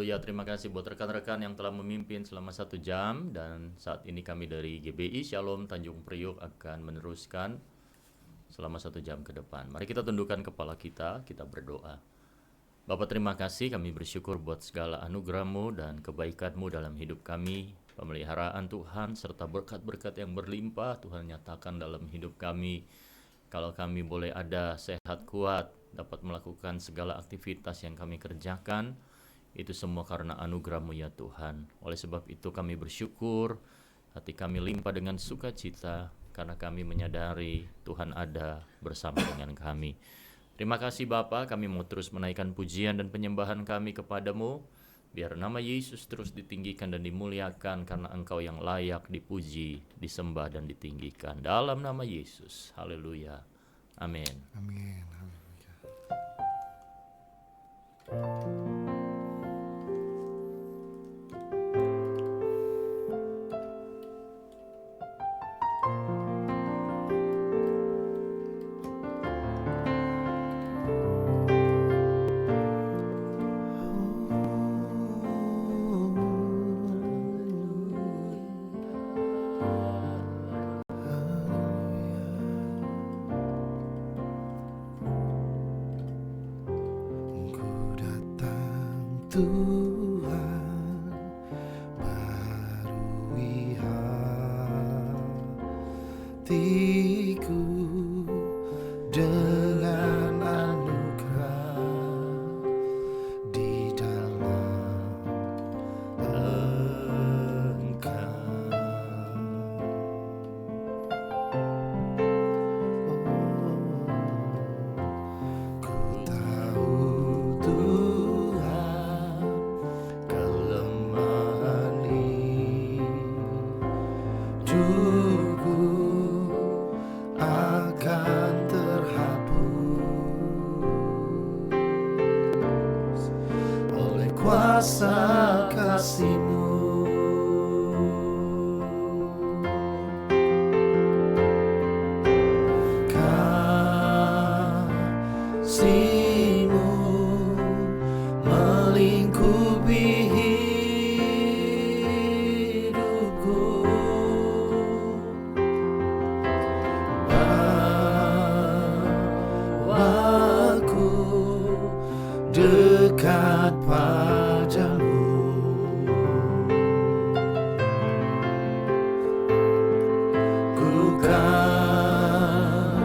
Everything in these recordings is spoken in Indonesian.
Haleluya, terima kasih buat rekan-rekan yang telah memimpin selama 1 jam. Dan saat ini kami dari GBI Shalom Tanjung Priok akan meneruskan selama 1 jam ke depan. Mari kita tundukkan kepala kita berdoa. Bapa, terima kasih, kami bersyukur buat segala anugerah-Mu dan kebaikan-Mu dalam hidup kami. Pemeliharaan Tuhan serta berkat-berkat yang berlimpah Tuhan nyatakan dalam hidup kami. Kalau kami boleh ada sehat kuat, dapat melakukan segala aktivitas yang kami kerjakan, itu semua karena anugerah-Mu ya Tuhan. Oleh sebab itu kami bersyukur, hati kami limpah dengan sukacita, karena kami menyadari Tuhan ada bersama dengan kami. Terima kasih Bapa, kami mau terus menaikkan pujian dan penyembahan kami kepadamu. Biar nama Yesus terus ditinggikan dan dimuliakan, karena Engkau yang layak dipuji, disembah dan ditinggikan. Dalam nama Yesus, haleluya, amin. Amin. Haleluya. Tuhan, barui hatiku dengan anugerah di dalam Engkau. Ku tahu Tuhan, kelemahan hidupku akan terhapus oleh kuasa kasih-Mu. Kasih-Mu melingkupi hidupku, bawaku dekat padamu. Ku kan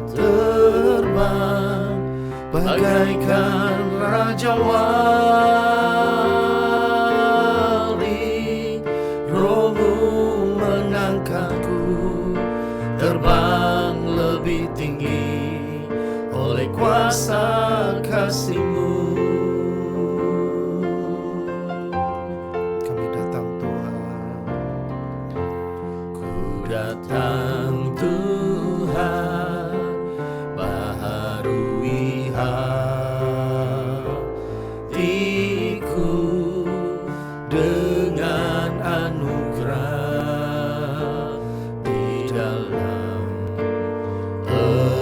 terbang bagaikan raja wali, Roh-Mu mengangkatku terbang lebih tinggi oleh kuasa kasih-Mu. Kami datang Tuhan, ku datang Tuhan, baharui hatiku dengan anugerah di dalam Engkau.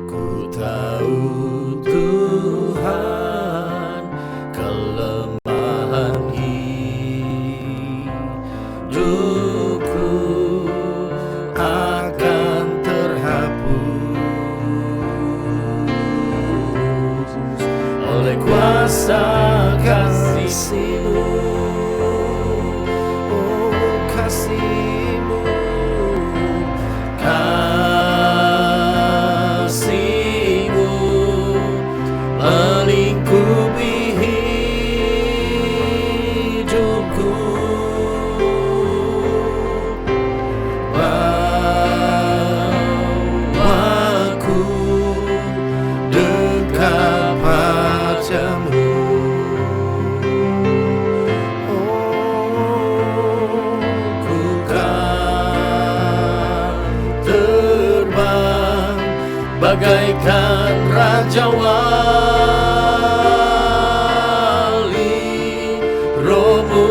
Ku tahu Tuhan, kelemahan hidupku akan terhapus oleh kuasa kasih-Mu. Oh, kasih-Mu, kasih-Mu melingkupi hidupku, bawaku dekat padamu. Ku kan terbang bagaikan raja wali, Roh-Mu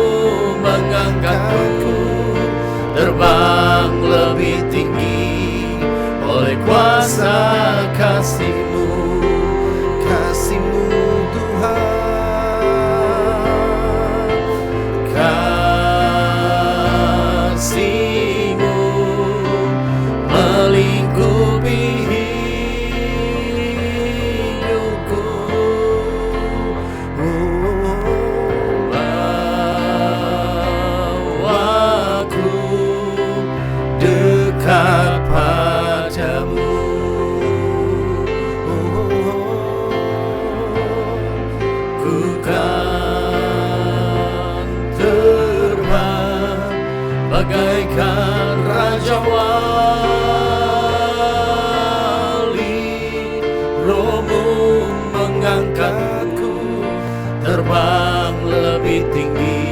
mengangkatku terbang lebih tinggi oleh kuasa kasih-Mu, kasih-Mu Tuhan, kasih-Mu melingkupi hidupku. Bawaku dekat padamu. Ku kan terbang bagaikan raja wali. Roh-Mu mengangkatku terbang lebih tinggi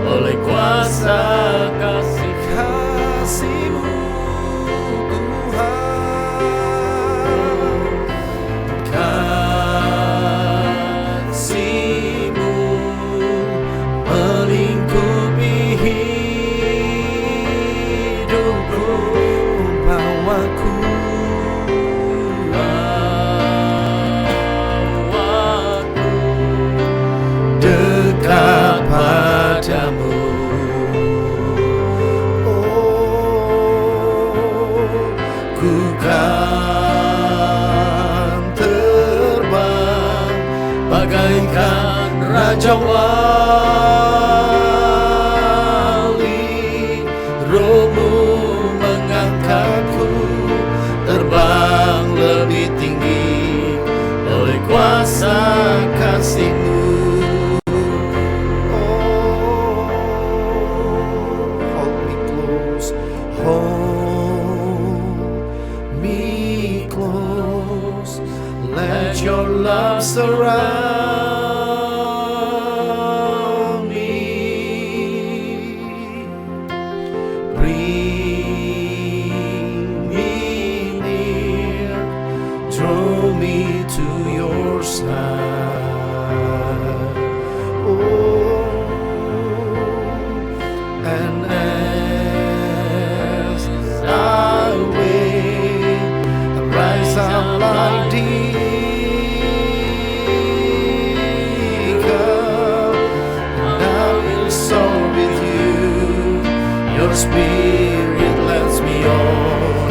oleh kuasa kasih-Mu Tuhan, kasih-Mu melingkupi hidupku. Bawaku dekat padamu. Ku kan terbang bagaikan raja wali. Roh-Mu mengangkatku terbang lebih tinggi oleh kuasa kasih-Mu. Hold me close, hold me close. Let your love surround me. Bring me near, draw me to your side. Oh, and as I wait, I rise up like the eagle, and I will soar with you. Your spirit lets me on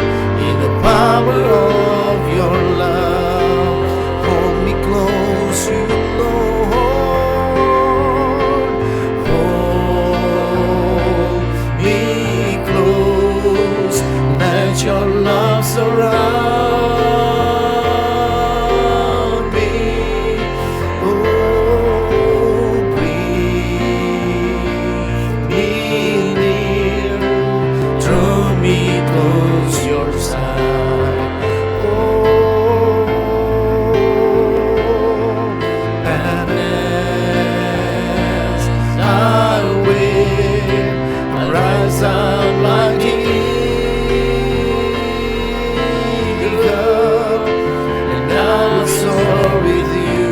in the power of your love. Hold me close, you Lord. Hold me close. Let your love surround me. Oh, bring me near, draw me close your side. Oh, and as I wait, I rise up like the eagle, and I will soar with you.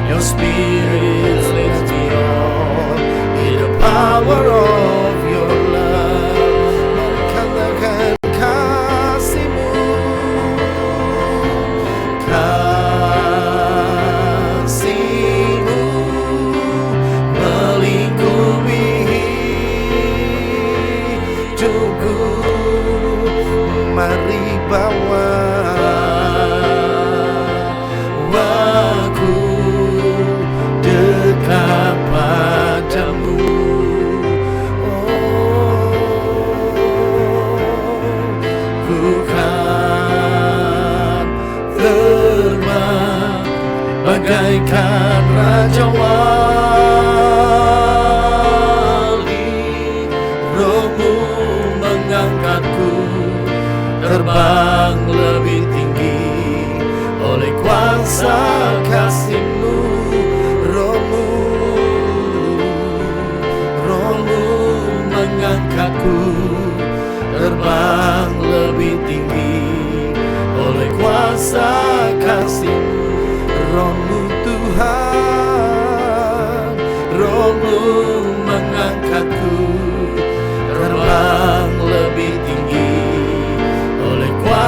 Your spirit leads me on in the power of your love. Katakan kasih-Mu, kasih-Mu melingkupi hidupku. Mari bawa aku dekat padamu. Ku kan terbang bagaikan raja wali. Roh-Mu mengangkatku terbang lebih tinggi oleh kuasa kasih-Mu. Roh-Mu, Roh-Mu mengangkatku terbang lebih tinggi oleh kuasa kasih-Mu. Roh-Mu Tuhan, Roh-Mu mengangkatku terbang lebih tinggi oleh kuasa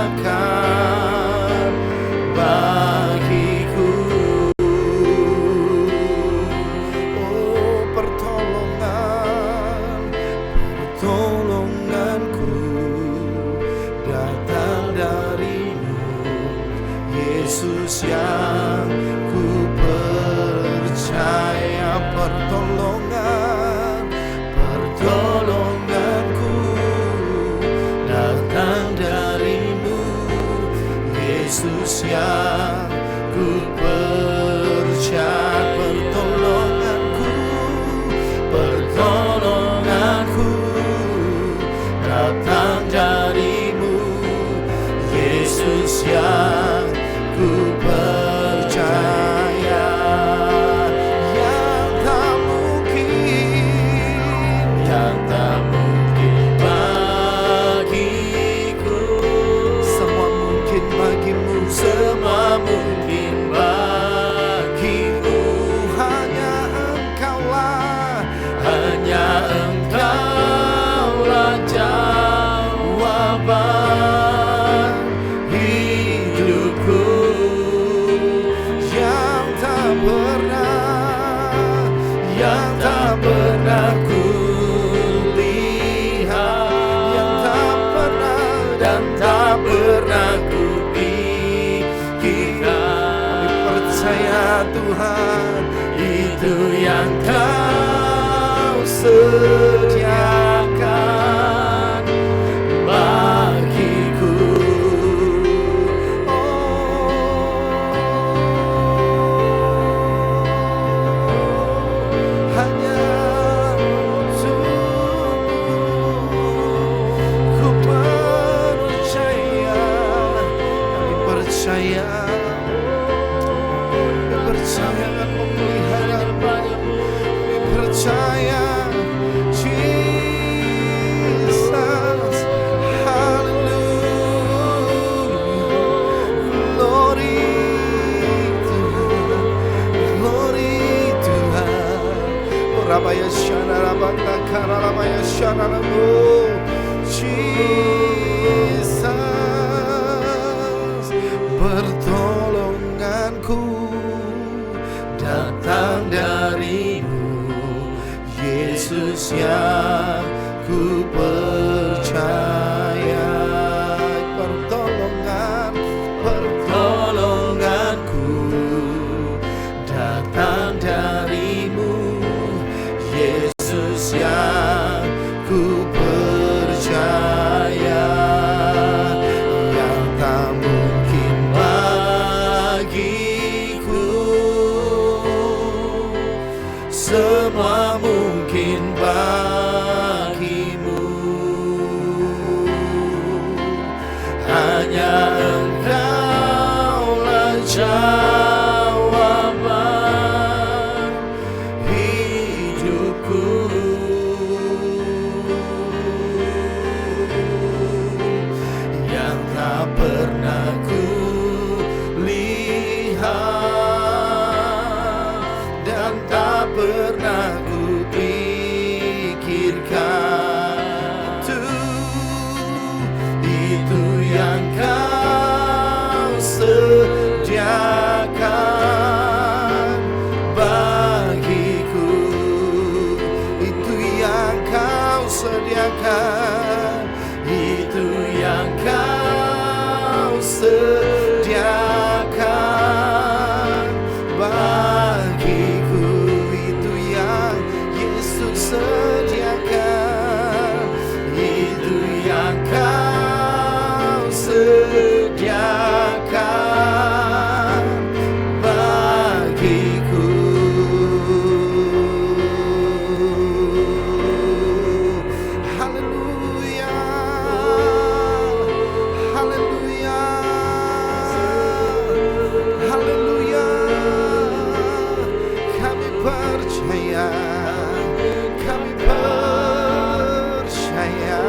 sediakan bagiku. Oh, pertolonganku datang darimu, Yesus yang ku percaya. Pertolonganku datang darimu, Yesus yang ku percaya. Pertolonganku datang darimu, Yesus yang ku percaya. Yang tak mungkin bagiku, semua mungkin bagimu. Semua mungkin bagimu. Hanya engkaulah jawaban. sediakan bagiku. Hanya ku percaya, kami percaya akan pemeliharaan, kami percaya Jesus, hallelujah, glory Tuhan, Rabaya Shana Rabanda Kara Rabaya Shana Rabu, Jesus, pertolonganku datang darimu, Yesus yang ku percaya. Pertolonganku datang darimu, Yesus yang ku percaya. Yang tak mungkin bagiku, semua mungkin bagimu. Hanya Engkaulah jawaban hidupku. Yang tak pernah ku lihat dan tak pernah ku pikirkan, itu yang Kau sediakan bagiku, itu yang Kau sediakan, itu yang Kau sediakan bagiku, itu yang Yesus sediakan, itu yang Kau sediakan bagiku. Haleluya, haleluya, haleluya. Kami percaya, kami percaya.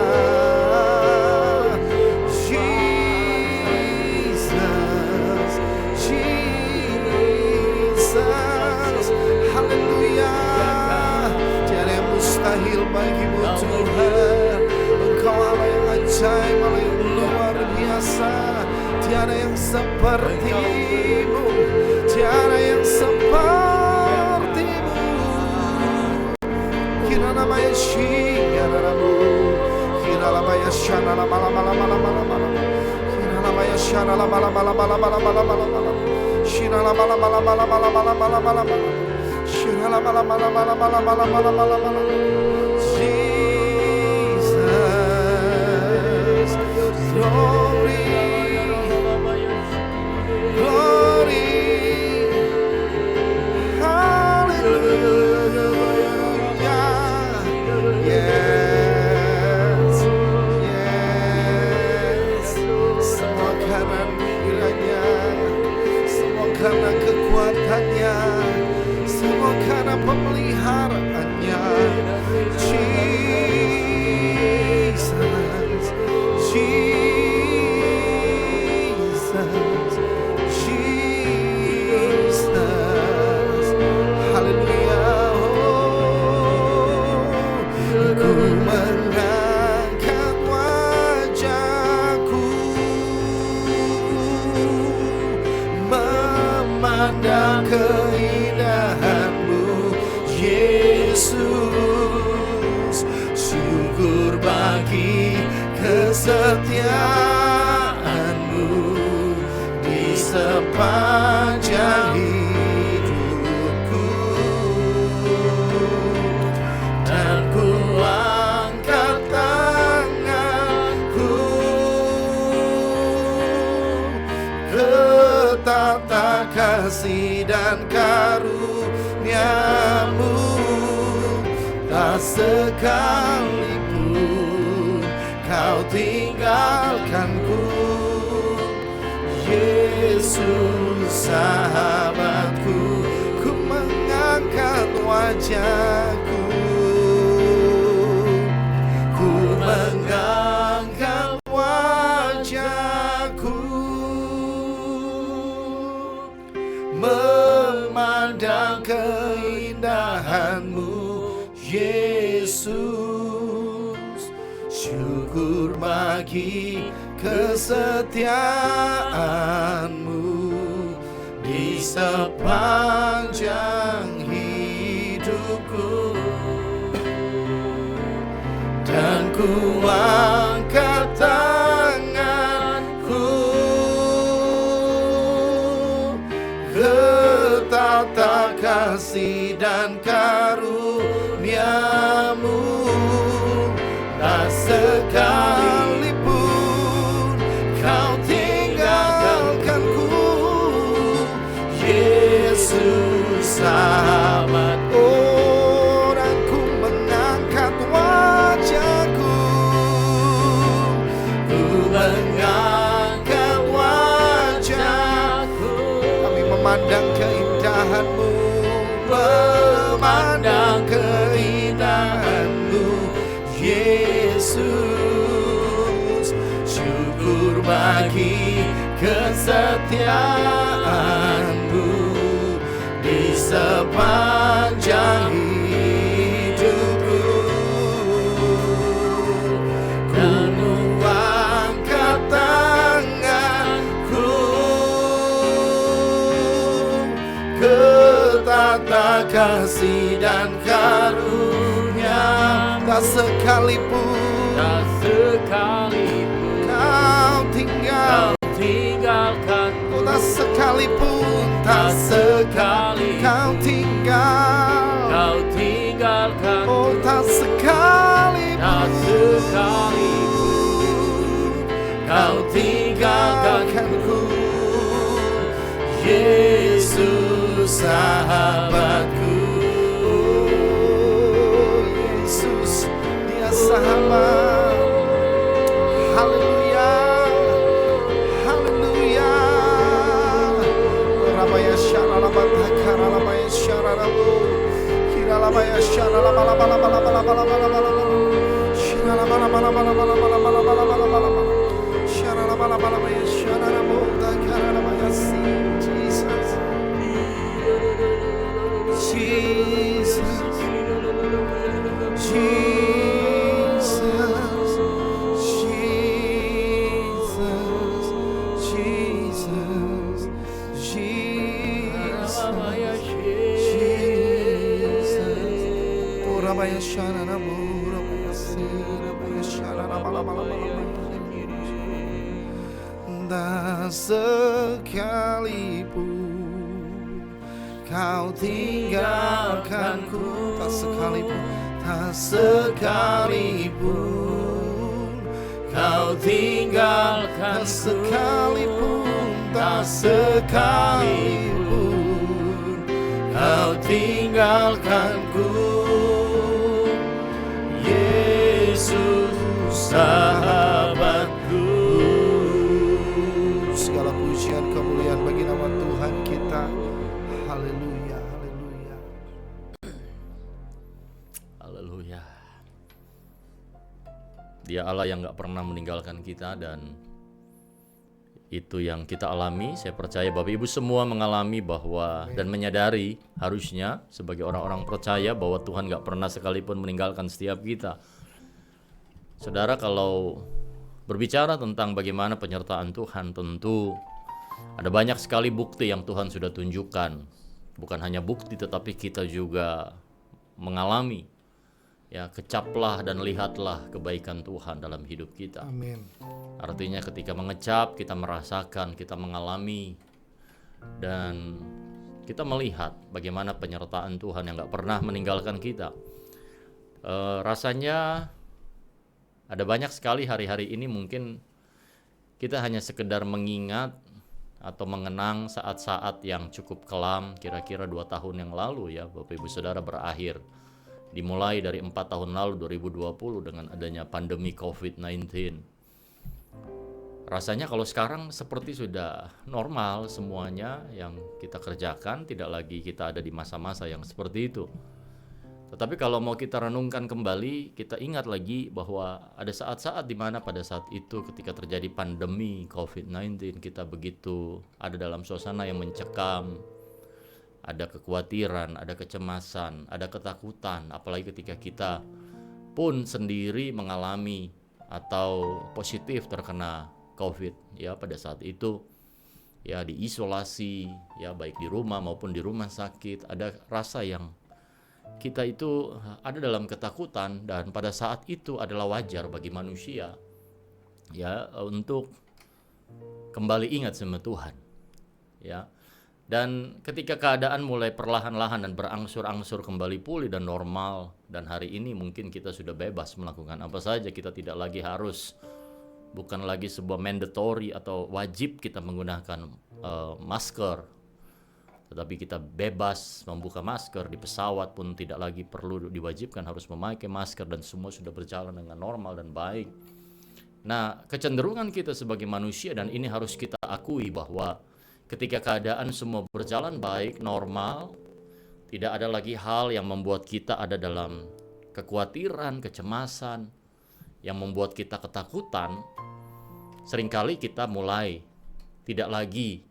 Jesus, Jesus, haleluya. Tiada yang mustahil bagimu Tuhan. Engkau Allah yang ajaib, Allah yang luar biasa. Tiada yang sepertimu, tiada yang sepertimu. Kira namanya Shiyarabu, kira namanya Shana lama lama lama lama lama, kira namanya Shana lama lama lama lama lama lama lama, Shina lama lama lama lama lama lama lama lama, Shina lama lama lama lama lama lama lama lama. Jesus, glory, glory, hallelujah, yes, yes. Semua karena kiranya, semua karena kekuatannya, semua karena pemeliharaannya. Jesus, Jesus, Jesus, haleluya. Ku mengangkat wajahku memandang keindahan-Mu, Yesus. Syukur bagi kesetiaan-Mu di sepanjang hidupku, dan kasih dan karunia-Mu, tak sekalipun Kau tinggalkanku. Yesus sahabatku, ku mengangkat wajahku, ku mengangkat wajahku, memandang keindahan-Mu, Yesus. Syukur bagi kesetiaan-Mu di sepanjang hidupku, dan ku angkat tanganku ke tata kasih dan karunia-Mu, tak sekalipun Kau tinggalkanku. Yesus sahabat, dan ku mengangkat wajahku, ku mengangkat wajahku, kami memandang keindahan-Mu, memandang keindahan-Mu, Yesus. Syukur bagi kesetiaan-Mu di sepanjang hidupku, dan ku angkat tanganku ke tata kasih dan karunia. Tak sekalipun Kau tinggalkan, oh tak sekalipun, tak sekali Kau tinggalkan, oh tak sekalipun Kau tinggalkanku. Yesus sahabatku, oh Yesus, Dia sahabat. Haleluya, haleluya. Rabaya syaralabata karalabaya syaralabu, kiralabaya syaralabalabalabalabalabalabalabalabala, syaralabalabalabalabalabalabalabalabala, syaralabalabalabalabaya syaralabu, karalabaya si. Jesus, Jesus, Jesus, Jesus, Jesus, Jesus. Oh, Rabaya Sharanamu, Rabaya Sira, Rabaya Sharanabalabalabala. Dan sekalipun Kau tinggalkanku, tak sekalipun Kau tinggalkan, tak sekalipun Kau tinggalkanku. Yesus sahabatku. Segala pujian kemuliaan bagi nama Tuhan kita. Haleluya, haleluya. Haleluya. Dia Allah yang gak pernah meninggalkan kita, dan itu yang kita alami. Saya percaya Bapak Ibu semua mengalami bahwa dan menyadari harusnya sebagai orang-orang percaya bahwa Tuhan gak pernah sekalipun meninggalkan setiap kita. Saudara, kalau berbicara tentang bagaimana penyertaan Tuhan, tentu ada banyak sekali bukti yang Tuhan sudah tunjukkan. Bukan hanya bukti, tetapi kita juga mengalami. Ya, kecaplah dan lihatlah kebaikan Tuhan dalam hidup kita. Amin. Artinya ketika mengecap, kita merasakan, kita mengalami, dan kita melihat bagaimana penyertaan Tuhan yang gak pernah meninggalkan kita. Rasanya ada banyak sekali hari-hari ini mungkin kita hanya sekedar mengingat atau mengenang saat-saat yang cukup kelam, kira-kira 2 tahun yang lalu ya Bapak Ibu Saudara, berakhir. Dimulai dari 4 tahun lalu 2020 dengan adanya pandemi COVID-19. Rasanya kalau sekarang seperti sudah normal semuanya yang kita kerjakan, tidak lagi kita ada di masa-masa yang seperti itu. Tetapi kalau mau kita renungkan kembali, kita ingat lagi bahwa ada saat-saat di mana pada saat itu ketika terjadi pandemi COVID-19, kita begitu ada dalam suasana yang mencekam, ada kekhawatiran, ada kecemasan, ada ketakutan, apalagi ketika kita pun sendiri mengalami atau positif terkena COVID ya pada saat itu. Ya diisolasi ya baik di rumah maupun di rumah sakit, ada rasa yang kita itu ada dalam ketakutan, dan pada saat itu adalah wajar bagi manusia ya untuk kembali ingat sama Tuhan ya. Dan ketika keadaan mulai perlahan-lahan dan berangsur-angsur kembali pulih dan normal, dan hari ini mungkin kita sudah bebas melakukan apa saja, kita tidak lagi harus, bukan lagi sebuah mandatory atau wajib kita menggunakan masker, tetapi kita bebas membuka masker. Di pesawat pun tidak lagi perlu diwajibkan harus memakai masker, dan semua sudah berjalan dengan normal dan baik. Nah, kecenderungan kita sebagai manusia, dan ini harus kita akui, bahwa ketika keadaan semua berjalan baik, normal, tidak ada lagi hal yang membuat kita ada dalam kekhawatiran, kecemasan, yang membuat kita ketakutan. Seringkali kita mulai tidak lagi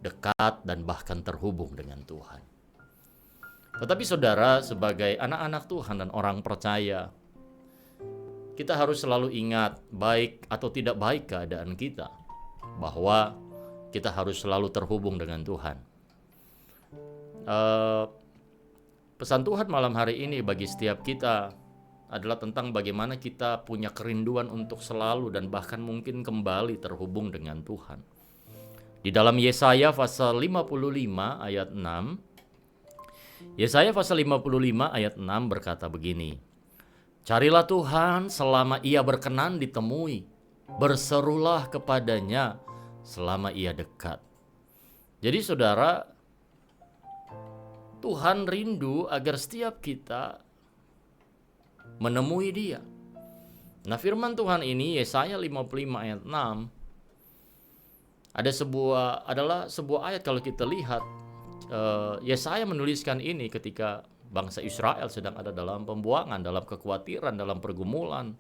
dekat dan bahkan terhubung dengan Tuhan. Tetapi saudara, sebagai anak-anak Tuhan dan orang percaya, kita harus selalu ingat, baik atau tidak baik keadaan kita, bahwa kita harus selalu terhubung dengan Tuhan. Pesan Tuhan malam hari ini bagi setiap kita adalah tentang bagaimana kita punya kerinduan untuk selalu dan bahkan mungkin kembali terhubung dengan Tuhan. Di dalam Yesaya pasal 55 ayat 6, Yesaya pasal 55 ayat 6 berkata begini, "Carilah Tuhan selama ia berkenan ditemui, berserulah kepadanya selama ia dekat." Jadi saudara, Tuhan rindu agar setiap kita menemui Dia. Nah, firman Tuhan ini Yesaya 55 ayat 6 adalah sebuah ayat. Kalau kita lihat, Yesaya menuliskan ini ketika bangsa Israel sedang ada dalam pembuangan, dalam kekhawatiran, dalam pergumulan.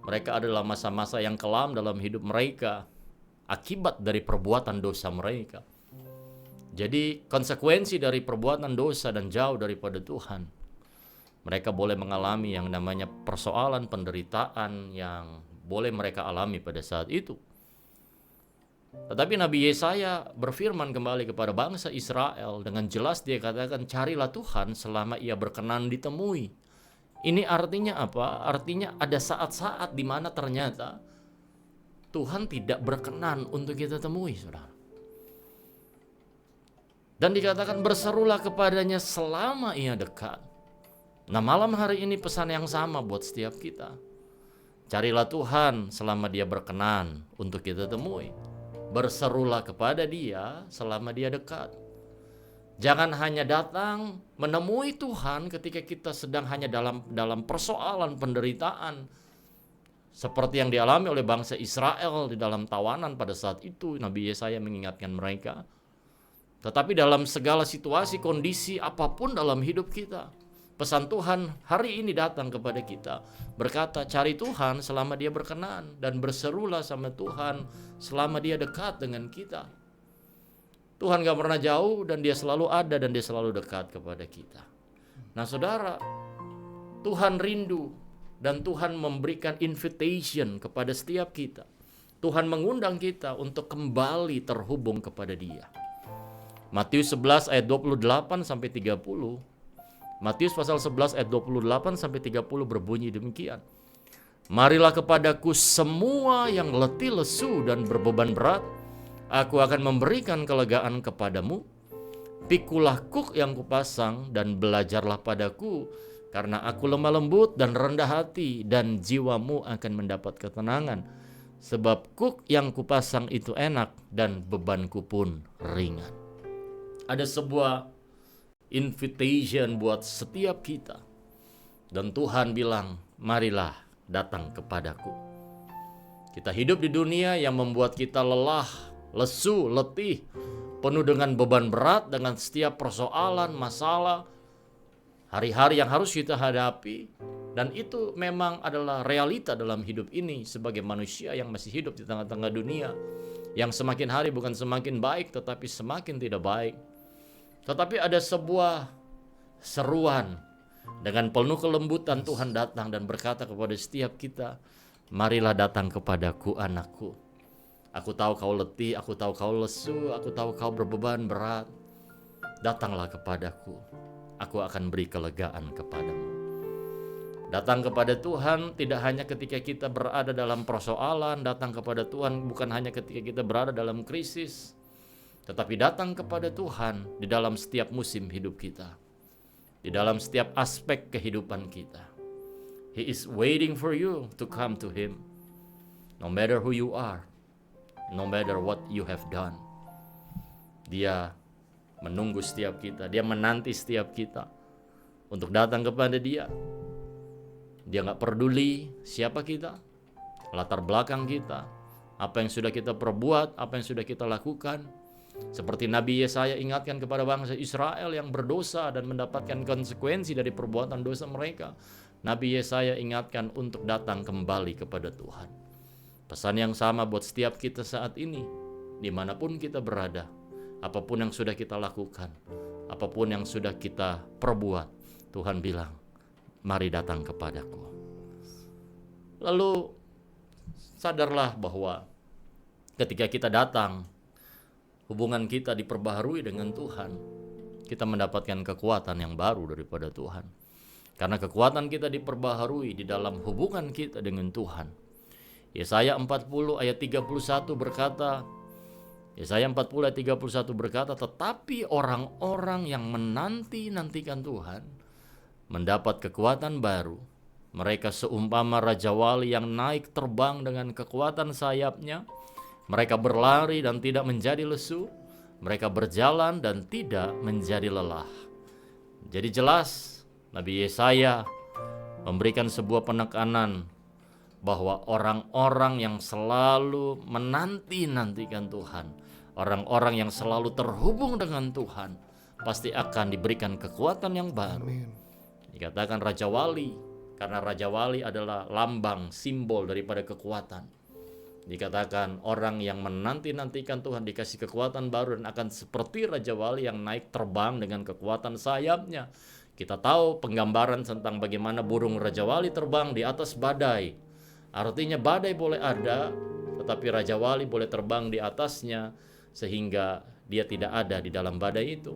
Mereka ada dalam masa-masa yang kelam dalam hidup mereka akibat dari perbuatan dosa mereka. Jadi konsekuensi dari perbuatan dosa dan jauh daripada Tuhan, mereka boleh mengalami yang namanya persoalan, penderitaan yang boleh mereka alami pada saat itu. Tetapi Nabi Yesaya berfirman kembali kepada bangsa Israel dengan jelas. Dia katakan, carilah Tuhan selama ia berkenan ditemui. Ini artinya apa? Artinya ada saat-saat di mana ternyata Tuhan tidak berkenan untuk kita temui, saudara. Dan dikatakan berserulah kepadanya selama ia dekat. Nah, malam hari ini pesan yang sama buat setiap kita. Carilah Tuhan selama dia berkenan untuk kita temui. Berserulah kepada Dia selama Dia dekat. Jangan hanya datang menemui Tuhan ketika kita sedang hanya dalam persoalan penderitaan, seperti yang dialami oleh bangsa Israel di dalam tawanan pada saat itu. Nabi Yesaya mengingatkan mereka. Tetapi dalam segala situasi, kondisi apapun dalam hidup kita, pesan Tuhan hari ini datang kepada kita, berkata, cari Tuhan selama Dia berkenan, dan berserulah sama Tuhan selama Dia dekat dengan kita. Tuhan gak pernah jauh, dan Dia selalu ada, dan Dia selalu dekat kepada kita. Nah saudara, Tuhan rindu, dan Tuhan memberikan invitation kepada setiap kita. Tuhan mengundang kita untuk kembali terhubung kepada Dia. Matius 11 ayat 28 sampai 30. Matius pasal 11 ayat 28 sampai 30 berbunyi demikian. Marilah kepadaku semua yang letih lesu dan berbeban berat, aku akan memberikan kelegaan kepadamu. Pikulah kuk yang kupasang dan belajarlah padaku, karena aku lemah lembut dan rendah hati, dan jiwamu akan mendapat ketenangan. sebab kuk yang kupasang itu enak dan bebanku pun ringan. Ada sebuah invitation buat setiap kita. Dan Tuhan bilang, marilah datang kepadaku. Kita hidup di dunia yang membuat kita lelah, lesu, letih, penuh dengan beban berat, dengan setiap persoalan, masalah, hari-hari yang harus kita hadapi. Dan itu memang adalah realita dalam hidup ini sebagai manusia yang masih hidup di tengah-tengah dunia, yang semakin hari bukan semakin baik tetapi semakin tidak baik. Tetapi ada sebuah seruan dengan penuh kelembutan. Tuhan datang dan berkata kepada setiap kita, marilah datang kepadaku anakku. Aku tahu kau letih, aku tahu kau lesu, aku tahu kau berbeban berat. Datanglah kepadaku, aku akan beri kelegaan kepadamu. Datang kepada Tuhan tidak hanya ketika kita berada dalam persoalan, datang kepada Tuhan bukan hanya ketika kita berada dalam krisis, tetapi datang kepada Tuhan di dalam setiap musim hidup kita, di dalam setiap aspek kehidupan kita. He is waiting for you to come to Him, no matter who you are, no matter what you have done. Dia menunggu setiap kita, Dia menanti setiap kita untuk datang kepada Dia. Dia gak peduli siapa kita, latar belakang kita, apa yang sudah kita perbuat, apa yang sudah kita lakukan. Seperti Nabi Yesaya ingatkan kepada bangsa Israel yang berdosa dan mendapatkan konsekuensi dari perbuatan dosa mereka. Nabi Yesaya ingatkan untuk datang kembali kepada Tuhan. Pesan yang sama buat setiap kita saat ini, dimanapun kita berada, apapun yang sudah kita lakukan, apapun yang sudah kita perbuat, Tuhan bilang, mari datang kepadaku. Lalu sadarlah bahwa ketika kita datang, hubungan kita diperbaharui dengan Tuhan. Kita mendapatkan kekuatan yang baru daripada Tuhan. Karena kekuatan kita diperbaharui di dalam hubungan kita dengan Tuhan. Yesaya 40 ayat 31 berkata, tetapi orang-orang yang menanti-nantikan Tuhan mendapat kekuatan baru. Mereka seumpama Raja Wali yang naik terbang dengan kekuatan sayapnya. Mereka berlari dan tidak menjadi lesu. Mereka berjalan dan tidak menjadi lelah. Jadi jelas Nabi Yesaya memberikan sebuah penekanan bahwa orang-orang yang selalu menanti-nantikan Tuhan, orang-orang yang selalu terhubung dengan Tuhan, pasti akan diberikan kekuatan yang baru. Dikatakan Raja Wali, karena Raja Wali adalah lambang, simbol daripada kekuatan. Dikatakan orang yang menanti-nantikan Tuhan dikasih kekuatan baru dan akan seperti Raja Wali yang naik terbang dengan kekuatan sayapnya. Kita tahu penggambaran tentang bagaimana burung Raja Wali terbang di atas badai. Artinya badai boleh ada, tetapi Raja Wali boleh terbang di atasnya sehingga dia tidak ada di dalam badai itu.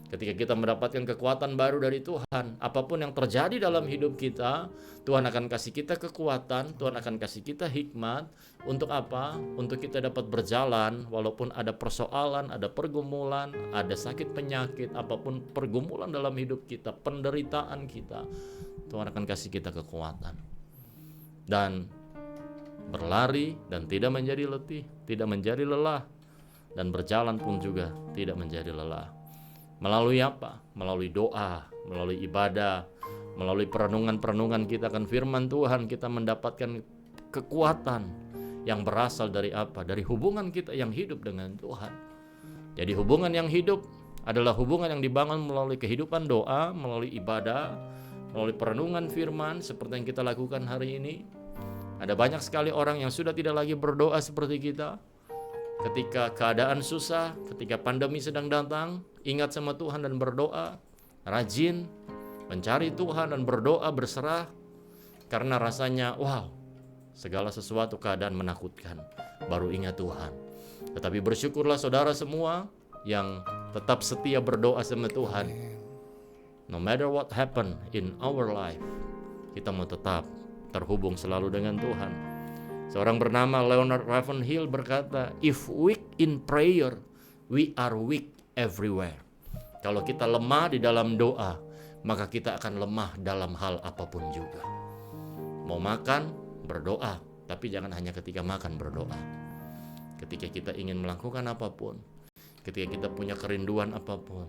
Ketika kita mendapatkan kekuatan baru dari Tuhan, apapun yang terjadi dalam hidup kita, Tuhan akan kasih kita kekuatan, Tuhan akan kasih kita hikmat. Untuk apa? Untuk kita dapat berjalan walaupun ada persoalan, ada pergumulan, ada sakit penyakit, apapun pergumulan dalam hidup kita, penderitaan kita, Tuhan akan kasih kita kekuatan. Dan berlari dan tidak menjadi letih, tidak menjadi lelah, dan berjalan pun juga tidak menjadi lelah. Melalui apa? Melalui doa, melalui ibadah, melalui perenungan-perenungan kita akan firman Tuhan, kita mendapatkan kekuatan yang berasal dari apa? Dari hubungan kita yang hidup dengan Tuhan. Jadi hubungan yang hidup adalah hubungan yang dibangun melalui kehidupan doa, melalui ibadah, melalui perenungan firman seperti yang kita lakukan hari ini. Ada banyak sekali orang yang sudah tidak lagi berdoa seperti kita. Ketika keadaan susah, ketika pandemi sedang datang, ingat sama Tuhan dan berdoa, rajin mencari Tuhan dan berdoa berserah, karena rasanya wow, segala sesuatu keadaan menakutkan, baru ingat Tuhan. Tetapi bersyukurlah saudara semua yang tetap setia berdoa sama Tuhan. No matter what happen in our life, kita mau tetap terhubung selalu dengan Tuhan. Seorang bernama Leonard Ravenhill berkata, if weak in prayer, we are weak everywhere. Kalau kita lemah di dalam doa, maka kita akan lemah dalam hal apapun juga. Mau makan, berdoa. Tapi jangan hanya ketika makan berdoa. Ketika kita ingin melakukan apapun, ketika kita punya kerinduan apapun,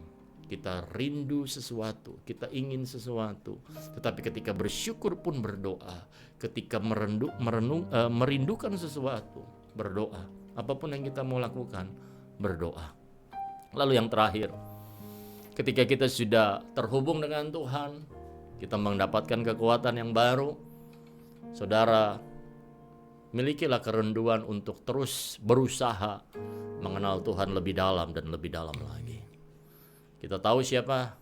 kita rindu sesuatu, kita ingin sesuatu, tetapi ketika bersyukur pun berdoa, ketika merindukan sesuatu, berdoa. Apapun yang kita mau lakukan, berdoa. Lalu yang terakhir, ketika kita sudah terhubung dengan Tuhan, kita mendapatkan kekuatan yang baru, saudara, milikilah kerinduan untuk terus berusaha mengenal Tuhan lebih dalam dan lebih dalam lagi. Kita tahu siapa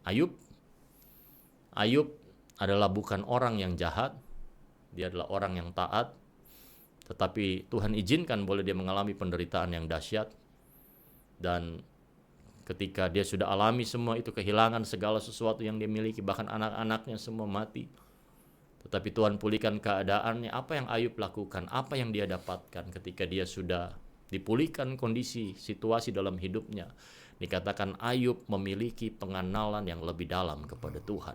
Ayub. Ayub adalah bukan orang yang jahat, dia adalah orang yang taat, tetapi Tuhan izinkan boleh dia mengalami penderitaan yang dahsyat. Dan ketika dia sudah alami semua itu, kehilangan segala sesuatu yang dia miliki, bahkan anak-anaknya semua mati, tetapi Tuhan pulihkan keadaannya. Apa yang Ayub lakukan? Apa yang dia dapatkan ketika dia sudah dipulihkan kondisi, situasi dalam hidupnya? Dikatakan Ayub memiliki pengenalan yang lebih dalam kepada Tuhan.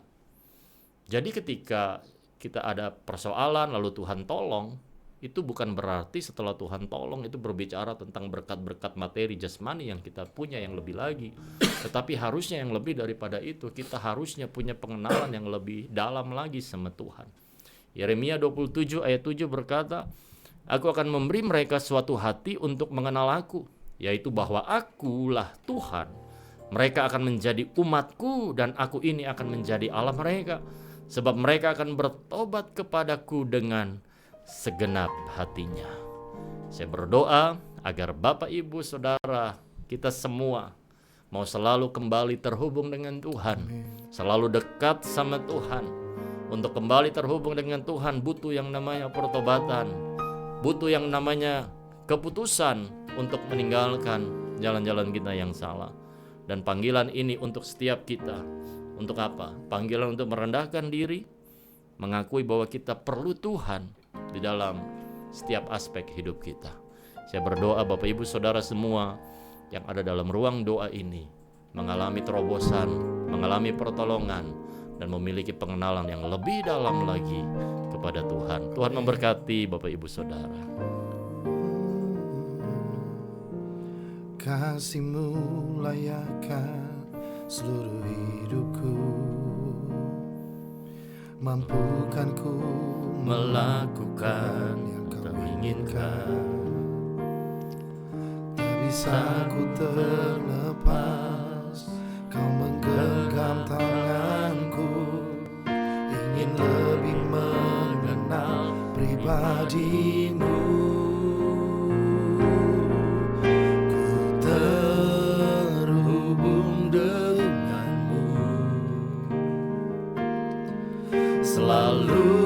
Jadi ketika kita ada persoalan lalu Tuhan tolong, itu bukan berarti setelah Tuhan tolong itu berbicara tentang berkat-berkat materi jasmani yang kita punya yang lebih lagi. Tetapi harusnya yang lebih daripada itu, kita harusnya punya pengenalan yang lebih dalam lagi sama Tuhan. Yeremia 27 ayat 7 berkata, Aku akan memberi mereka suatu hati untuk mengenal Aku, yaitu bahwa Akulah Tuhan. Mereka akan menjadi umatku dan Aku ini akan menjadi Allah mereka. Sebab mereka akan bertobat kepadaku dengan segenap hatinya. Saya berdoa agar Bapak, Ibu, Saudara, kita semua mau selalu kembali terhubung dengan Tuhan, selalu dekat sama Tuhan. Untuk kembali terhubung dengan Tuhan butuh yang namanya pertobatan, butuh yang namanya keputusan untuk meninggalkan jalan-jalan kita yang salah. Dan panggilan ini untuk setiap kita. Untuk apa? Panggilan untuk merendahkan diri, mengakui bahwa kita perlu Tuhan di dalam setiap aspek hidup kita. Saya berdoa Bapak Ibu Saudara semua yang ada dalam ruang doa ini mengalami terobosan, mengalami pertolongan, dan memiliki pengenalan yang lebih dalam lagi kepada Tuhan. Tuhan memberkati Bapak Ibu Saudara. Kasih-Mu layakkan seluruh hidupku, mampukan ku Melakukan yang Kau inginkan. Tak bisa ku terlepas, Kau menggenggam tanganku, ingin lebih mengenal pribadi-Mu. Ku terhubung dengan-Mu, selalu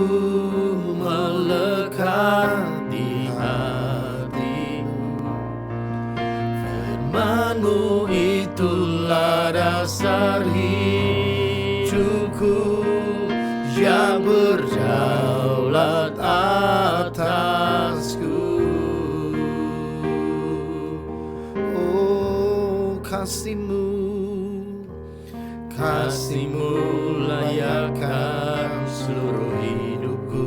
melekat di hatimu. Firman-Mu itulah dasar hidupku yang berdaulat atasku. Oh, kasih-Mu, kasih-Mu layakkan seluruh hidupku,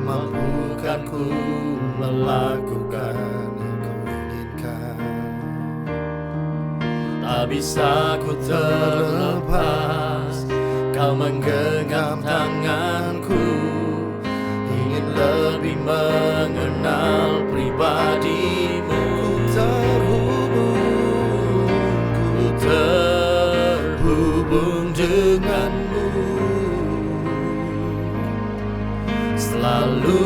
mampukan ku melakukan yang Kau inginkan. Tak bisa ku terlepas, Kau menggenggam tanganku, ingin lebih mengenal pribadi-Mu. Ku terhubung dengan-Mu, selalu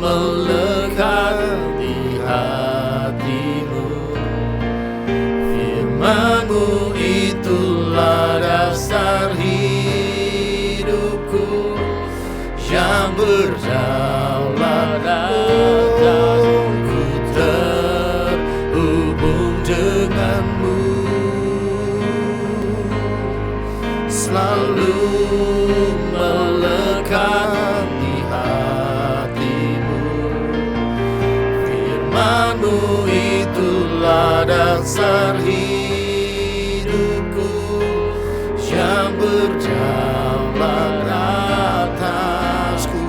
melekat di hati-Mu. Firman-Mu itulah dasar hidupku yang berdaulat atasku. Ku terhubung dengan-Mu, selalu melekat di hati-Mu. Firman-Mu itulah dasar hidupku yang berdaulat atasku.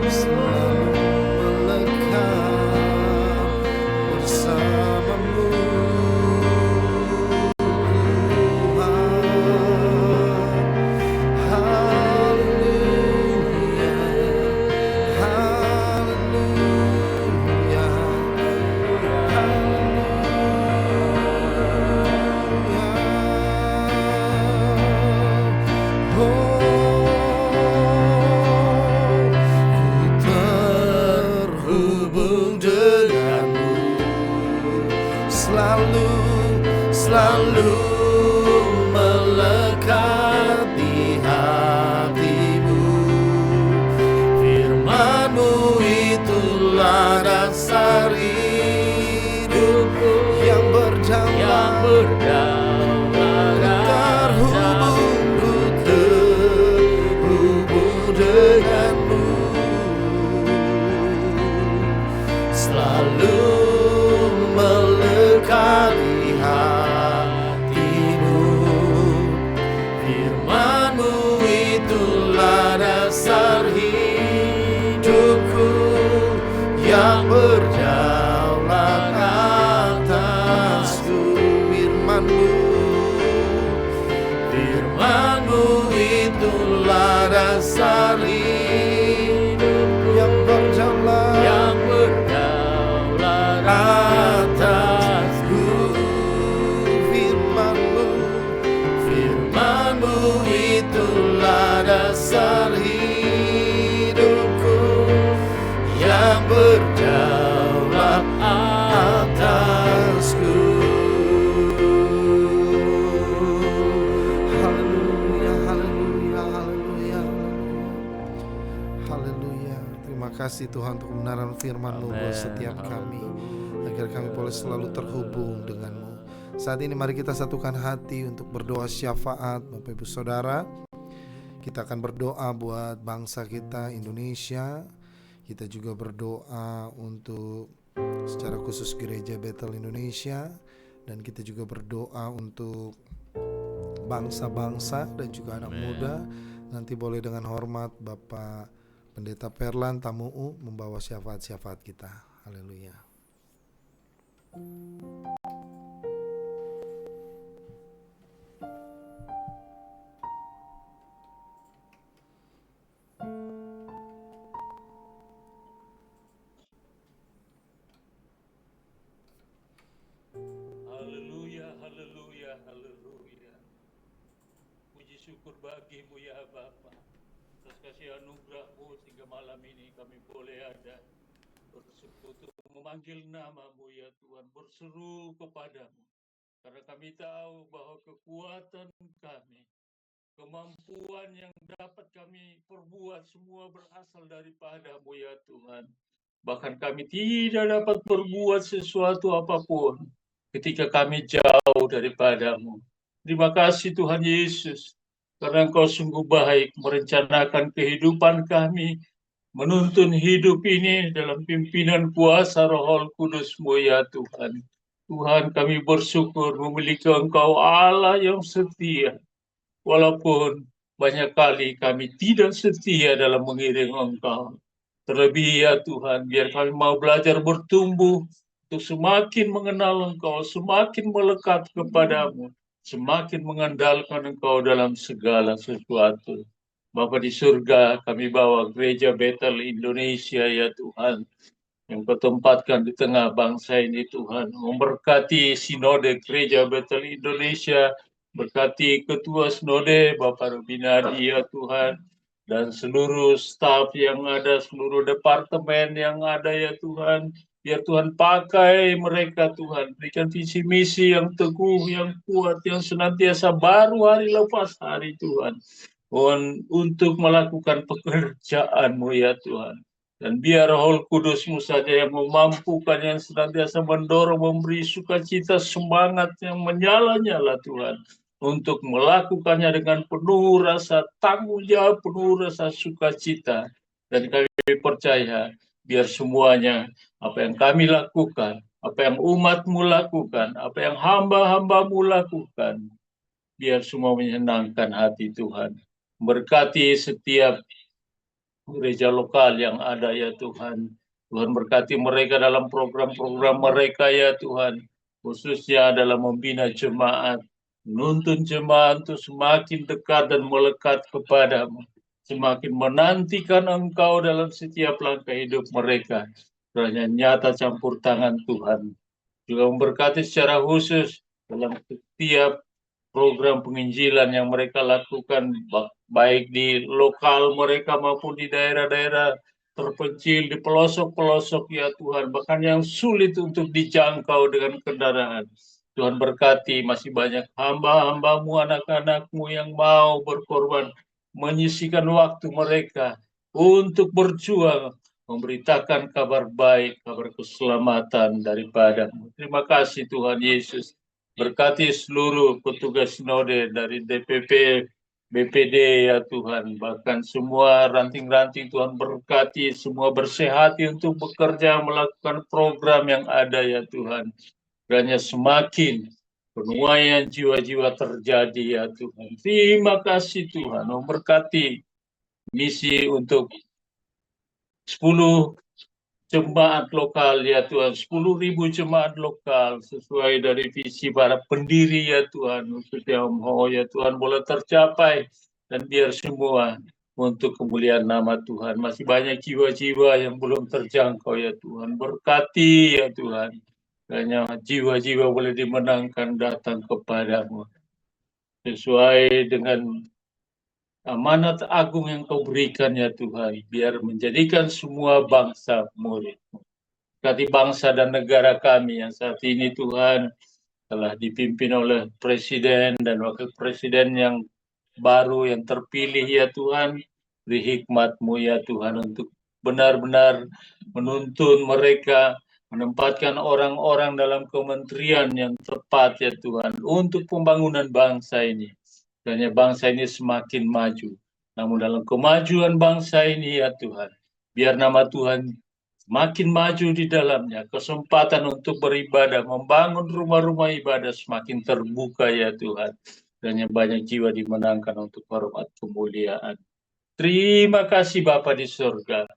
selalu melekat bersamamu. Selalu melekat di hatimu. Firman-Mu itulah dasar hidupku yang berdaulat, terhubung denganmu. Selalu melekat di hatimu. Firman-Mu itulah dasar hidupku yang berdaulat atasku. Firman-Mu itulah dasar hidupku yang berdaulat atasku. Firman-Mu itulah dasar hidupku yang berdaulat atasku. Haleluya, haleluya, haleluya, haleluya. Terima kasih Tuhan untuk kebenaran firman-Mu buat setiap kami, agar kami boleh selalu terhubung dengan-Mu. Saat ini mari kita satukan hati untuk berdoa syafaat. Bapak Ibu Saudara, kita akan berdoa buat bangsa kita Indonesia. Kita juga berdoa untuk secara khusus Gereja Bethel Indonesia, dan kita juga berdoa untuk bangsa-bangsa dan juga anak muda. Nanti boleh dengan hormat Bapak Pendeta Perlan Tamuu membawa syafaat-syafaat kita. Haleluya. Haleluya, haleluya, haleluya. Puji syukur bagi-Mu ya Bapa, atas kasih anugerah-Mu sehingga malam ini kami boleh ada bersekutu memanggil nama-Mu ya Tuhan, berseru kepadamu. Karena kami tahu bahwa kekuatan kami, kemampuan yang dapat kami perbuat semua berasal daripada-Mu ya Tuhan. Bahkan kami tidak dapat berbuat sesuatu apapun ketika kami jauh daripada-Mu. Terima kasih Tuhan Yesus, karena Engkau sungguh baik merencanakan kehidupan kami, menuntun hidup ini dalam pimpinan kuasa Roh Kudus-Mu ya Tuhan. Tuhan, kami bersyukur memiliki Engkau Allah yang setia, walaupun banyak kali kami tidak setia dalam mengiring Engkau. Terlebih ya Tuhan, biar kami mau belajar bertumbuh untuk semakin mengenal Engkau, semakin melekat kepadamu, semakin mengandalkan Engkau dalam segala sesuatu. Bapa di surga, kami bawa Gereja Bethel Indonesia ya Tuhan, yang Kau tempatkan di tengah bangsa ini Tuhan. Memberkati Sinode Gereja Bethel Indonesia, berkati Ketua Sinode Bapak Rubinadi ya Tuhan, dan seluruh staf yang ada, seluruh departemen yang ada ya Tuhan. Biar Tuhan pakai mereka Tuhan, berikan visi misi yang teguh, yang kuat, yang senantiasa baru hari lepas hari Tuhan, untuk melakukan pekerjaan-Mu ya Tuhan. Dan biar Roh Kudus-Mu saja yang memampukan, yang senantiasa mendorong, memberi sukacita, semangat yang menyala-nyala Tuhan, untuk melakukannya dengan penuh rasa tanggung jawab, penuh rasa sukacita. Dan kami percaya, biar semuanya, apa yang kami lakukan, apa yang umat-Mu lakukan, apa yang hamba-hamba-Mu lakukan, biar semua menyenangkan hati Tuhan. Berkati setiap gereja lokal yang ada ya Tuhan. Tuhan berkati mereka dalam program-program mereka ya Tuhan, khususnya dalam membina jemaat, menuntun jemaat untuk semakin dekat dan melekat kepadamu, semakin menantikan Engkau dalam setiap langkah hidup mereka. Kiranya nyata campur tangan Tuhan. Juga memberkati secara khusus dalam setiap program penginjilan yang mereka lakukan, baik di lokal mereka maupun di daerah-daerah terpencil, di pelosok-pelosok ya Tuhan, bahkan yang sulit untuk dijangkau dengan kendaraan. Tuhan berkati, masih banyak hamba-hambamu, anak-anakmu yang mau berkorban, menyisihkan waktu mereka untuk berjuang, memberitakan kabar baik, kabar keselamatan daripadamu. Terima kasih Tuhan Yesus. Berkati seluruh petugas sinode dari DPP, BPD ya Tuhan, bahkan semua ranting-ranting Tuhan berkati, semua bersehati untuk bekerja melakukan program yang ada ya Tuhan. Kiranya semakin penuaian jiwa-jiwa terjadi ya Tuhan. Terima kasih Tuhan, memberkati misi untuk 10 jemaat lokal ya Tuhan, 10.000 jemaat lokal sesuai dari visi para pendiri ya Tuhan, khususnya Om Ho ya Tuhan boleh tercapai, dan biar semua untuk kemuliaan nama Tuhan. Masih banyak jiwa-jiwa yang belum terjangkau ya Tuhan, berkati ya Tuhan, hanya jiwa-jiwa boleh dimenangkan datang kepadamu sesuai dengan amanat agung yang Kau berikan ya Tuhan, biar menjadikan semua bangsa murid. Berkati bangsa dan negara kami yang saat ini Tuhan telah dipimpin oleh Presiden dan Wakil Presiden yang baru yang terpilih ya Tuhan. Beri hikmat-Mu ya Tuhan untuk benar-benar menuntun mereka, menempatkan orang-orang dalam kementerian yang tepat ya Tuhan untuk pembangunan bangsa ini. Kiranya bangsa ini semakin maju. Namun dalam kemajuan bangsa ini ya Tuhan, biar nama Tuhan semakin maju di dalamnya, kesempatan untuk beribadah, membangun rumah-rumah ibadah semakin terbuka ya Tuhan. Dan yang banyak jiwa dimenangkan untuk hormat kemuliaan. Terima kasih Bapa di surga.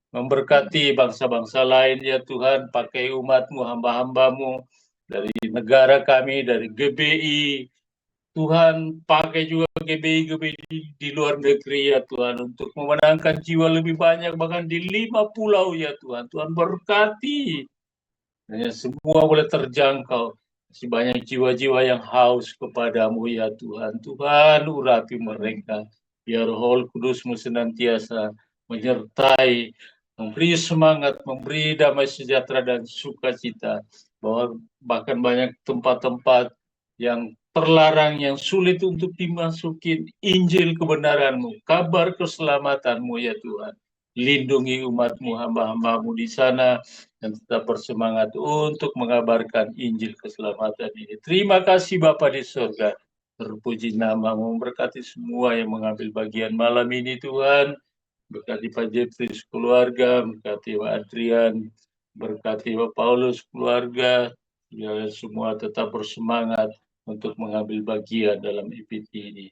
Memberkati bangsa-bangsa lain ya Tuhan, pakai umat-Mu, hamba-hamba-Mu, dari negara kami, dari GBI, Tuhan pakai juga GBI di luar negeri ya Tuhan untuk memenangkan jiwa lebih banyak bahkan di 5 pulau ya Tuhan. Tuhan berkati. Hanya semua boleh terjangkau. Masih banyak jiwa-jiwa yang haus kepadamu ya Tuhan. Tuhan urapi mereka. Biar Roh Kudus-Mu senantiasa menyertai, memberi semangat, memberi damai sejahtera dan sukacita. Bahwa bahkan banyak tempat-tempat yang terlarang, yang sulit untuk dimasukin Injil kebenaran-Mu, kabar keselamatan-Mu ya Tuhan. Lindungi umat-Mu, hamba-hamba-Mu di sana, dan tetap bersemangat untuk mengabarkan Injil keselamatan ini. Terima kasih Bapa di surga. Terpuji nama-Mu, memberkati semua yang mengambil bagian malam ini Tuhan. Berkati Pak Jepris keluarga, berkati Pak Adrian, berkati Pak Paulus keluarga, biar semua tetap bersemangat untuk mengambil bagian dalam EPT ini.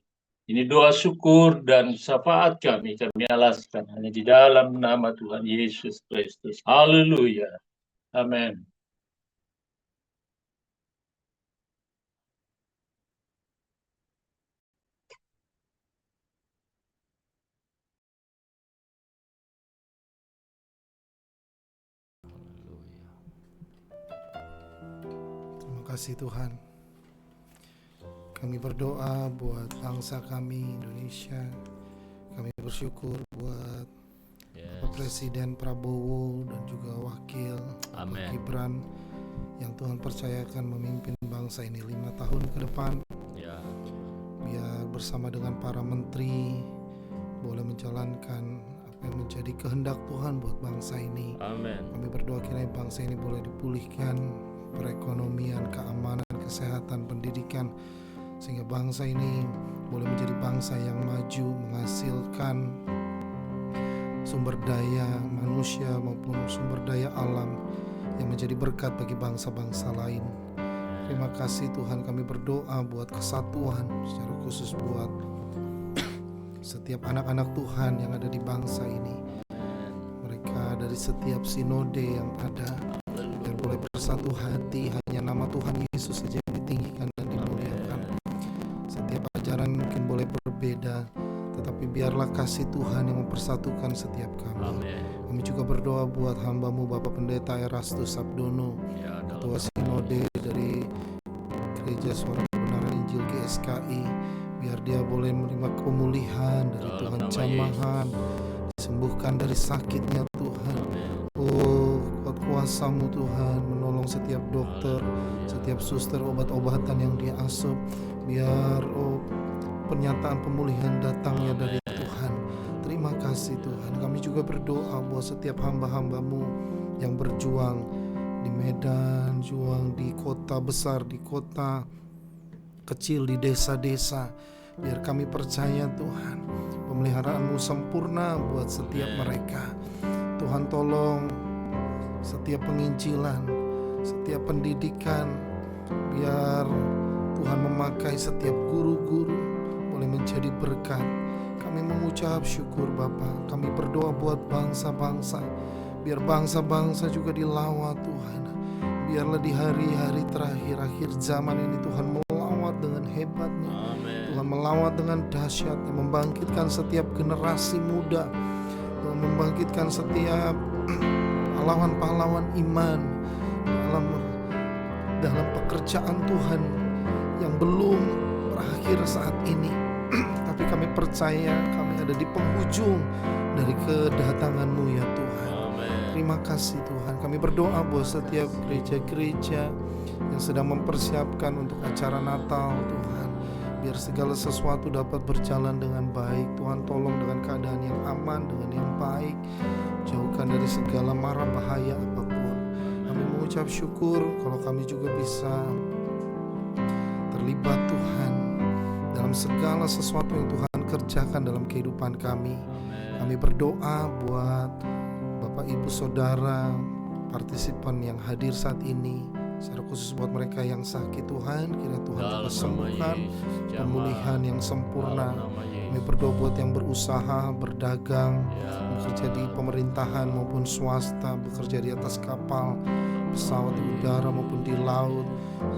Ini doa syukur dan syafaat kami alaskan hanya di dalam nama Tuhan Yesus Kristus. Haleluya. Amin. Terima kasih Tuhan. Kami berdoa buat bangsa kami Indonesia. Kami bersyukur buat Bapak Presiden Prabowo dan juga Wakil Amen. Gibran yang Tuhan percayakan memimpin bangsa ini 5 tahun ke depan. Ya. Biar bersama dengan para menteri boleh menjalankan apa yang menjadi kehendak Tuhan buat bangsa ini. Amin. Kami berdoa kiranya bangsa ini boleh dipulihkan perekonomian, keamanan, kesehatan, pendidikan, sehingga bangsa ini boleh menjadi bangsa yang maju, menghasilkan sumber daya manusia maupun sumber daya alam yang menjadi berkat bagi bangsa-bangsa lain. Terima kasih Tuhan, kami berdoa buat kesatuan, secara khusus buat setiap anak-anak Tuhan yang ada di bangsa ini. Mereka dari setiap sinode yang ada, biar boleh bersatu hati, hanya nama Tuhan Yesus saja yang ditinggikan dan dimuliakan. Setiap ajaran mungkin boleh berbeda, tetapi biarlah kasih Tuhan yang mempersatukan setiap kami. Amin. Kami juga berdoa buat hamba-Mu Bapak Pendeta Erastus Sabdono, Ya, Ketua Sinode dari Gereja Suara Kebenaran Injil GSKI. Biar dia boleh menerima pemulihan dari Dalam Tuhan, nama jamahan, disembuhkan dari sakitnya Tuhan. Oh, kuat kuasa-Mu Tuhan, menolong setiap dokter, setiap suster, obat-obatan yang dia asup. Biar pernyataan pemulihan datangnya dari Tuhan. Terima kasih Tuhan. Kami juga berdoa buat setiap hamba-hamba-Mu yang berjuang di Medan, juang di kota besar, di kota kecil, di desa-desa. Biar kami percaya Tuhan, pemeliharaan-Mu sempurna buat setiap mereka. Tuhan tolong setiap penginjilan, setiap pendidikan, biar Tuhan memakai setiap guru-guru boleh menjadi berkat. Kami mengucap syukur Bapa. Kami berdoa buat bangsa-bangsa, biar bangsa-bangsa juga dilawat Tuhan. Biarlah di hari-hari terakhir, akhir zaman ini Tuhan melawat dengan hebatnya. Tuhan melawat dengan dahsyatnya, membangkitkan setiap generasi muda, Tuhan membangkitkan setiap pahlawan-pahlawan iman dalam pekerjaan Tuhan yang belum berakhir saat ini. Tapi kami percaya kami ada di penghujung dari kedatangan-Mu ya Tuhan. Terima kasih Tuhan. Kami berdoa buat setiap gereja-gereja yang sedang mempersiapkan untuk acara Natal Tuhan. Biar segala sesuatu dapat berjalan dengan baik. Tuhan tolong dengan keadaan yang aman, dengan yang baik. Jauhkan dari segala mara bahaya apapun. Kami mengucap syukur kalau kami juga bisa terlibat Tuhan dalam segala sesuatu yang Tuhan kerjakan dalam kehidupan kami. Kami berdoa buat Bapak Ibu Saudara partisipan yang hadir saat ini, secara khusus buat mereka yang sakit Tuhan, kiranya Tuhan dapat sembuhkan, pemulihan yang sempurna. Kami berdoa buat yang berusaha, berdagang, bekerja di pemerintahan maupun swasta, bekerja di atas kapal, pesawat di udara maupun di laut,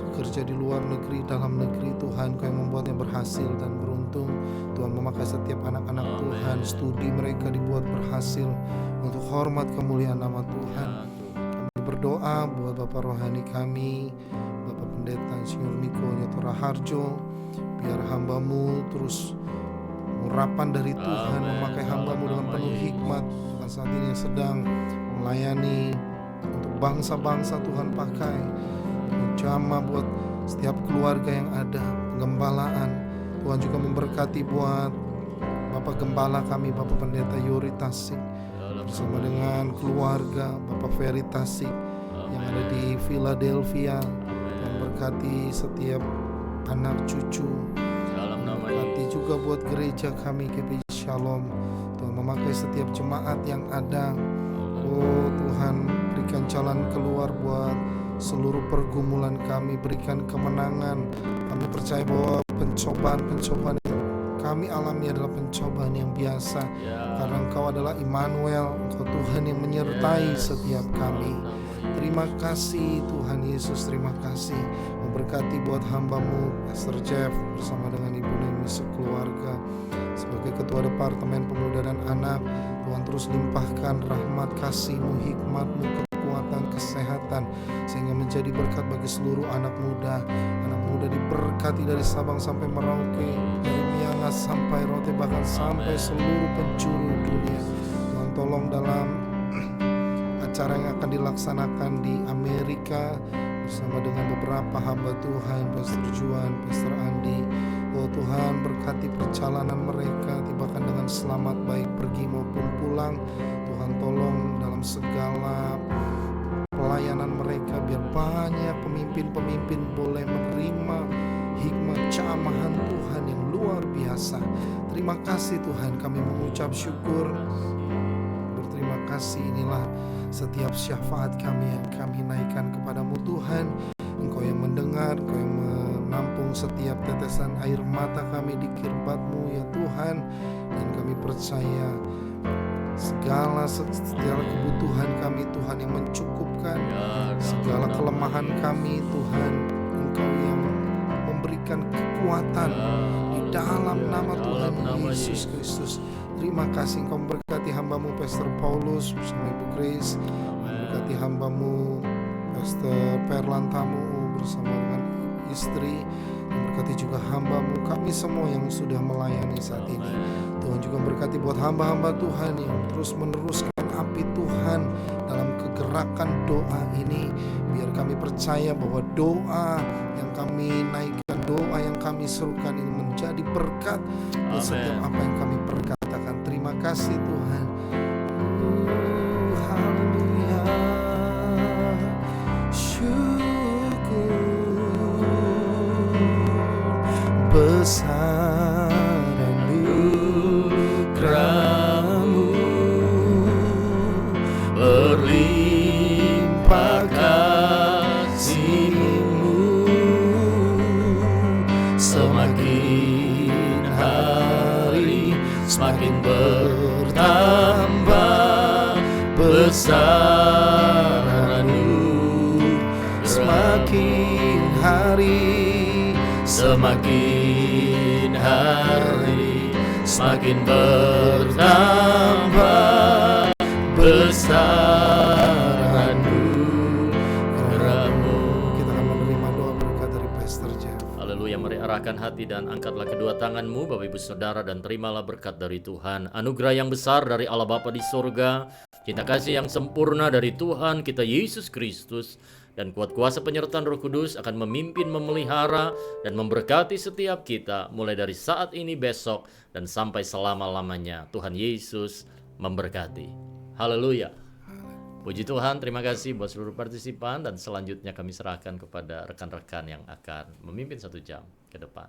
bekerja di luar negeri, dalam negeri. Tuhan, Kau yang membuatnya berhasil dan beruntung. Tuhan memakai setiap anak-anak Tuhan, studi mereka dibuat berhasil untuk hormat kemuliaan nama Tuhan. Kami berdoa buat Bapak Rohani kami, Bapak Pendeta Insinyur Niko Nyoto Raharjo. Biar hamba-Mu terus urapan dari Tuhan, memakai hamba-Mu dengan penuh hikmat. Dan saat ini yang sedang melayani untuk bangsa-bangsa, Tuhan pakai jamaah buat setiap keluarga yang ada, penggembalaan. Tuhan juga memberkati buat Bapak Gembala kami, Bapak Pendeta Yuri Tasik, bersama dengan keluarga Bapak Ferry Tasik yang ada di Philadelphia. Tuhan berkati setiap anak cucu. Berkati juga buat gereja kami GBI Shalom. Tuhan memakai setiap jemaat yang ada. Oh Tuhan, berikan jalan keluar buat seluruh pergumulan kami, berikan kemenangan. Kami percaya bahwa pencobaan-pencobaan yang kami alami adalah pencobaan yang biasa, karena Engkau adalah Immanuel, Engkau Tuhan yang menyertai setiap kami. Terima kasih Tuhan Yesus, terima kasih. Memberkati buat hamba-Mu Pastor Jeff bersama dengan Ibu Nemi sekeluarga sebagai Ketua Departemen Pemuda dan Anak. Tuhan terus limpahkan rahmat kasih-Mu, hikmat-Mu, kekuatan, kesehatan, sehingga menjadi berkat bagi seluruh anak muda. Anak muda diberkati dari Sabang sampai Merauke, dari Miangas sampai Rote, bahkan sampai seluruh penjuru dunia. Tuhan tolong dalam acara yang akan dilaksanakan di Amerika bersama dengan beberapa hamba Tuhan, Pastor Juan, Pastor Andi. Oh Tuhan, berkati perjalanan mereka, tibakan dengan selamat baik pergi maupun pulang. Tuhan tolong dalam segala pelayanan mereka, biar banyak pemimpin-pemimpin boleh menerima hikmat camahan Tuhan yang luar biasa. Terima kasih Tuhan, kami mengucap syukur, berterima kasih. Inilah setiap syafaat kami yang kami naikkan kepadamu Tuhan. Engkau yang mendengar, Engkau yang menampung setiap tetesan air mata kami di kirbat-Mu ya Tuhan. Dan kami percaya segala kebutuhan kami Tuhan yang mencukupkan, segala kelemahan kami Tuhan, Engkau yang memberikan kekuatan di dalam nama Tuhan Yesus Kristus. Terima kasih Engkau memberkati hamba-Mu Pastor Paulus bersama Ibu Grace, memberkati hamba-Mu Pastor Perlantamu bersama dengan istri, memberkati juga hamba-Mu kami semua yang sudah melayani saat ini. Tuhan juga berkati buat hamba-hamba Tuhan yang terus meneruskan api Tuhan dalam kegerakan doa ini. Biar kami percaya bahwa doa yang kami naikkan, doa yang kami serukan ini menjadi berkat buat setiap apa yang kami perkatakan. Terima kasih Tuhan. Haleluya. Syukur besar anugerah-Mu, berlimpah kasih-Mu, semakin hari semakin bertambah besar anugerah-Mu, semakin hari semakin hari semakin bertambah besar anugerah-Mu. Kita akan menerima doa berkat dari Pastor Jeff. Haleluya, mari arahkan hati dan angkatlah kedua tanganmu Bapak Ibu Saudara, dan terimalah berkat dari Tuhan. Anugerah yang besar dari Allah Bapa di surga, cinta kasih yang sempurna dari Tuhan kita Yesus Kristus, dan kuat kuasa penyertaan Roh Kudus akan memimpin, memelihara, dan memberkati setiap kita mulai dari saat ini, besok, dan sampai selama-lamanya. Tuhan Yesus memberkati. Haleluya. Puji Tuhan, terima kasih buat seluruh partisipan, dan selanjutnya kami serahkan kepada rekan-rekan yang akan memimpin 1 jam ke depan.